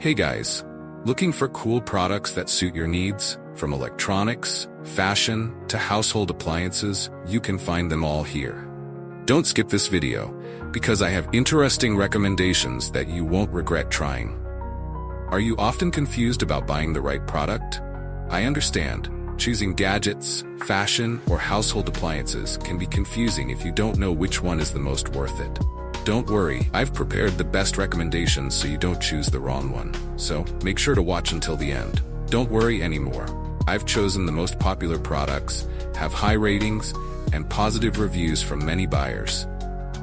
Hey guys, looking for cool products that suit your needs? From electronics, fashion, to household appliances, you can find them all here. Don't skip this video, because I have interesting recommendations that you won't regret trying. Are you often confused about buying the right product? I understand. Choosing gadgets, fashion, or household appliances can be confusing if you don't know which one is the most worth it. Don't worry, I've prepared the best recommendations so you don't choose the wrong one. So, make sure to watch until the end. Don't worry anymore. I've chosen the most popular products, have high ratings, and positive reviews from many buyers.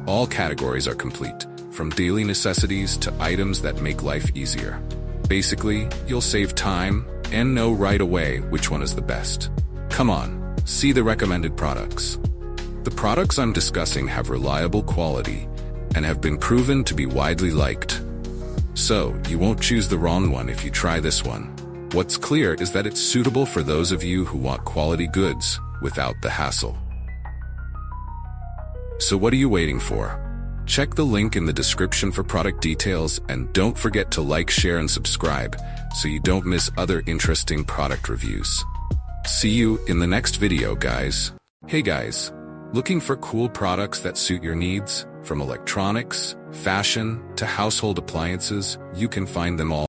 All categories are complete, from daily necessities to items that make life easier. Basically, you'll save time and know right away which one is the best. Come on, see the recommended products. The products I'm discussing have reliable quality and have been proven to be widely liked. So, you won't choose the wrong one if you try this one. What's clear is that it's suitable for those of you who want quality goods without the hassle. So what are you waiting for? Check the link in the description for product details, and don't forget to like, share, and subscribe so you don't miss other interesting product reviews. See you in the next video, guys. Hey guys, looking for cool products that suit your needs? From electronics, fashion, to household appliances, you can find them all